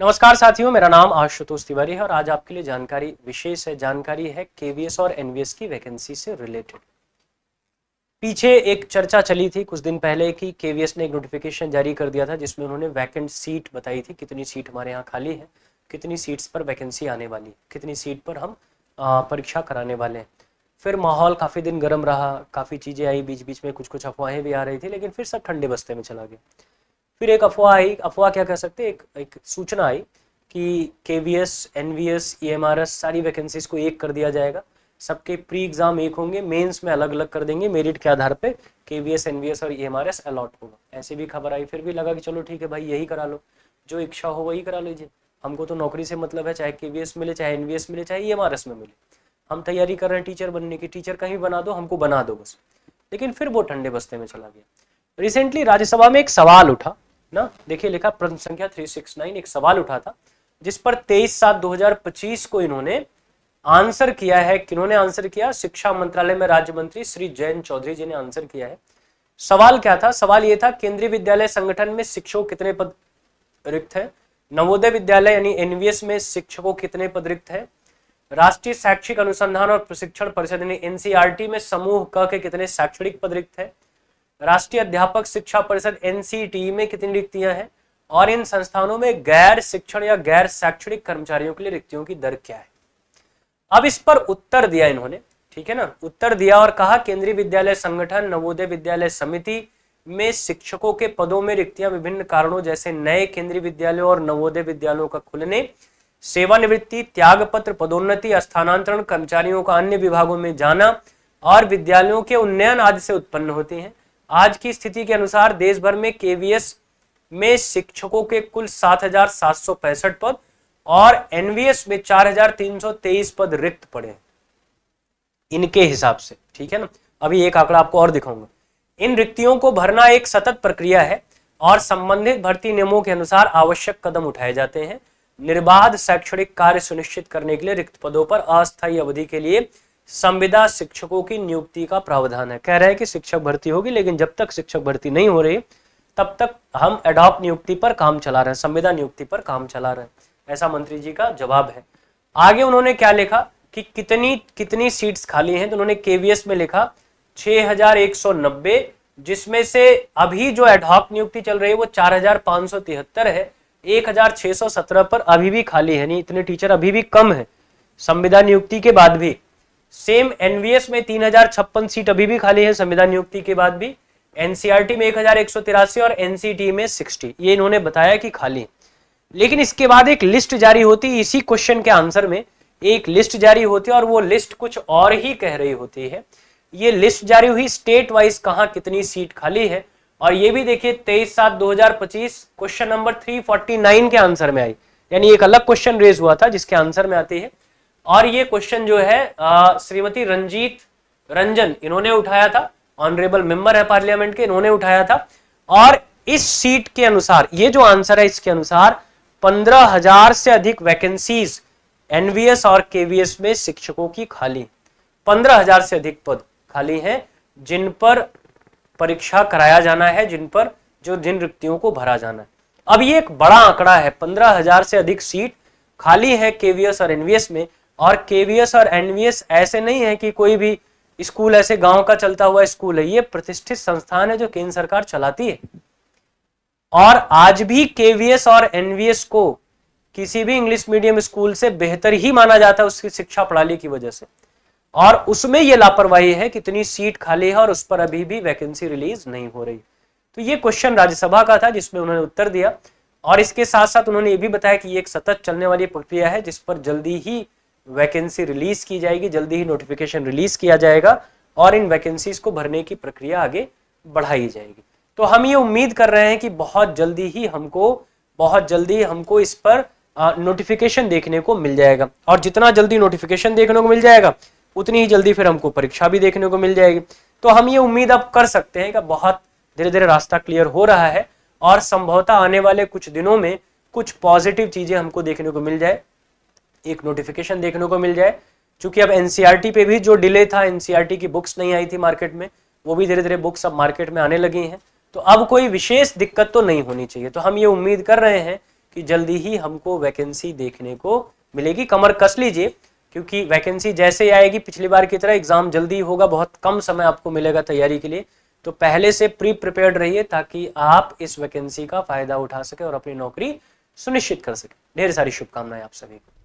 नमस्कार साथियों, मेरा नाम आशुतोष तिवारी है और आज आपके लिए जानकारी विशेष है। जानकारी है केवीएस और एनवीएस की वैकेंसी से रिलेटेड। पीछे एक चर्चा चली थी कुछ दिन पहले कि केवीएस ने एक नोटिफिकेशन जारी कर दिया था जिसमें उन्होंने वैकेंट सीट बताई थी, कितनी सीट हमारे यहाँ खाली है, कितनी सीट्स पर वैकेंसी आने वाली है, कितनी सीट पर हम परीक्षा कराने वाले हैं। फिर माहौल काफ़ी दिन गर्म रहा, काफ़ी चीज़ें आई, बीच बीच में कुछ कुछ अफवाहें भी आ रही थी, लेकिन फिर सब ठंडे बस्ते में चला गया। फिर एक अफवाह आई, अफवाह क्या कह सकते हैं, एक सूचना आई कि केवीएस, एनवीएस, ईएमआरएस सारी वैकेंसीज को एक कर दिया जाएगा, सबके प्री एग्जाम एक होंगे, मेंस में अलग अलग कर देंगे, मेरिट के आधार पे केवीएस, एनवीएस और ईएमआरएस अलॉट होगा। ऐसी भी खबर आई। फिर भी लगा कि चलो ठीक है भाई, यही करा लो, जो इच्छा हो वही करा लीजिए, हमको तो नौकरी से मतलब है, चाहे केवीएस मिले, चाहे एनवीएस मिले, चाहे ईएमआरएस में मिले। हम तैयारी कर रहे हैं टीचर बनने की, टीचर कहीं बना दो, हमको बना दो बस। लेकिन फिर वो ठंडे बस्ते में चला गया। रिसेंटली राज्यसभा में एक सवाल उठा ना, देखिए लिखा प्रश्न संख्या 369, एक सवाल उठा था जिस पर 23/7/2025 को इन्होंने आंसर किया है। किन्होंने आंसर किया? शिक्षा मंत्रालय में राज्य मंत्री श्री जयंत चौधरी जी ने आंसर किया है। सवाल क्या था? सवाल ये था, केंद्रीय विद्यालय संगठन में शिक्षकों कितने पद रिक्त है? नवोदय विद्यालय यानी एनवीएस में शिक्षकों कितने पद रिक्त है? राष्ट्रीय शैक्षिक अनुसंधान और प्रशिक्षण परिषद यानी एनसीईआरटी में समूह क के कितने शैक्षणिक पद रिक्त है? राष्ट्रीय अध्यापक शिक्षा परिषद एनसीटी में कितनी रिक्तियां हैं? और इन संस्थानों में गैर शिक्षण या गैर शैक्षणिक कर्मचारियों के लिए रिक्तियों की दर क्या है? अब इस पर उत्तर दिया इन्होंने, ठीक है ना, उत्तर दिया और कहा केंद्रीय विद्यालय संगठन, नवोदय विद्यालय समिति में शिक्षकों के पदों में रिक्तियां विभिन्न कारणों जैसे नए केंद्रीय विद्यालयों और नवोदय विद्यालयों का खुलने, सेवानिवृत्ति, त्यागपत्र, पदोन्नति, स्थानांतरण, कर्मचारियों का अन्य विभागों में जाना और विद्यालयों के उन्नयन आदि से उत्पन्न होती हैं। आज की स्थिति के अनुसार देश भर में केवीएस में शिक्षकों के कुल 7,765 पद और एनवीएस में 4,323 पद रिक्त पड़े इनके हिसाब से, ठीक है ना। अभी एक आंकड़ा आपको और दिखाऊंगा। इन रिक्तियों को भरना एक सतत प्रक्रिया है और संबंधित भर्ती नियमों के अनुसार आवश्यक कदम उठाए जाते हैं। निर्बाध शैक्षणिक कार्य सुनिश्चित करने के लिए रिक्त पदों पर अस्थायी अवधि के लिए संविदा शिक्षकों की नियुक्ति का प्रावधान है। कह रहे हैं कि शिक्षक भर्ती होगी, लेकिन जब तक शिक्षक भर्ती नहीं हो रही तब तक हम एडॉप नियुक्ति पर काम चला रहे हैं, संविदा नियुक्ति पर काम चला रहे हैं। ऐसा मंत्री जी का जवाब है। आगे उन्होंने क्या लिखा कि कितनी कितनी सीट्स खाली हैं, तो उन्होंने केवीएस में लिखा 6,190, जिसमें से अभी जो एडहॉक नियुक्ति चल रही है वो 4,573 है। 1,617 पर अभी भी खाली है, नहीं इतने टीचर अभी भी कम है संविदा नियुक्ति के बाद भी। सेम एनवीएस में 3,056 सीट अभी भी खाली है संविदा नियुक्ति के बाद भी। एनसीईआरटी में 1,183 और एनसीटी में 60, ये इन्होंने बताया कि खाली। लेकिन इसके बाद एक लिस्ट जारी होती, इसी क्वेश्चन के आंसर में एक लिस्ट जारी होती है और वो लिस्ट कुछ और ही कह रही होती है। ये लिस्ट जारी हुई स्टेट वाइज कहां कितनी सीट खाली है, और ये भी देखिए 23/7/2025 क्वेश्चन नंबर 349 के आंसर में आई, यानी एक अलग क्वेश्चन रेज हुआ था जिसके आंसर में आती है। और ये क्वेश्चन जो है श्रीमती रंजीत रंजन इन्होंने उठाया था, ऑनरेबल मेंबर है पार्लियामेंट के, इन्होंने उठाया था। और इस सीट के अनुसार ये जो आंसर है इसके अनुसार 15,000 से अधिक वैकेंसीज एनवीएस और केवीएस में शिक्षकों की खाली, 15,000 से अधिक पद खाली हैं जिन पर परीक्षा कराया जाना है, जिन रिक्तियों को भरा जाना है। अब ये एक बड़ा आंकड़ा है, 15,000 से अधिक सीट खाली है केवीएस और एनवीएस में। और केवीएस और एनवीएस ऐसे नहीं है कि कोई भी स्कूल ऐसे गांव का चलता हुआ स्कूल है, ये प्रतिष्ठित संस्थान है जो केंद्र सरकार चलाती है। और आज भी केवीएस और एनवीएस को किसी भी इंग्लिश मीडियम स्कूल से बेहतर ही माना जाता है उसकी शिक्षा प्रणाली की वजह से। और उसमें यह लापरवाही है, कितनी सीट खाली है और उस पर अभी भी वैकेंसी रिलीज नहीं हो रही। तो ये क्वेश्चन राज्यसभा का था जिसमें उन्होंने उत्तर दिया। और इसके साथ साथ उन्होंने ये भी बताया कि ये एक सतत चलने वाली प्रक्रिया है जिस पर जल्दी ही वैकेंसी रिलीज की जाएगी, जल्दी ही नोटिफिकेशन रिलीज किया जाएगा और इन वैकेंसीज को भरने की प्रक्रिया आगे बढ़ाई जाएगी। तो हम ये उम्मीद कर रहे हैं कि बहुत जल्दी ही हमको इस पर नोटिफिकेशन देखने को मिल जाएगा। और जितना जल्दी नोटिफिकेशन देखने को मिल जाएगा उतनी ही जल्दी फिर हमको परीक्षा भी देखने को मिल जाएगी। तो हम ये उम्मीद अब कर सकते हैं कि बहुत धीरे धीरे रास्ता क्लियर हो रहा है और संभवतः आने वाले कुछ दिनों में कुछ पॉजिटिव चीजें हमको देखने को मिल जाए, एक नोटिफिकेशन देखने को मिल जाए। क्योंकि अब एनसीईआरटी पे भी जो डिले था, एनसीईआरटी की बुक्स नहीं आई थी मार्केट में, वो भी धीरे धीरे बुक्स अब मार्केट में आने लगी हैं। तो अब कोई विशेष दिक्कत तो नहीं होनी चाहिए। तो हम ये उम्मीद कर रहे हैं कि जल्दी ही हमको वैकेंसी देखने को मिलेगी। कमर कस लीजिए, क्योंकि वैकेंसी जैसे ही आएगी पिछली बार की तरह एग्जाम जल्दी होगा, बहुत कम समय आपको मिलेगा तैयारी के लिए। तो पहले से प्री प्रिपेयर्ड रहिए ताकि आप इस वैकेंसी का फायदा उठा सके और अपनी नौकरी सुनिश्चित कर सके। ढेर सारी शुभकामनाएं आप सभी को।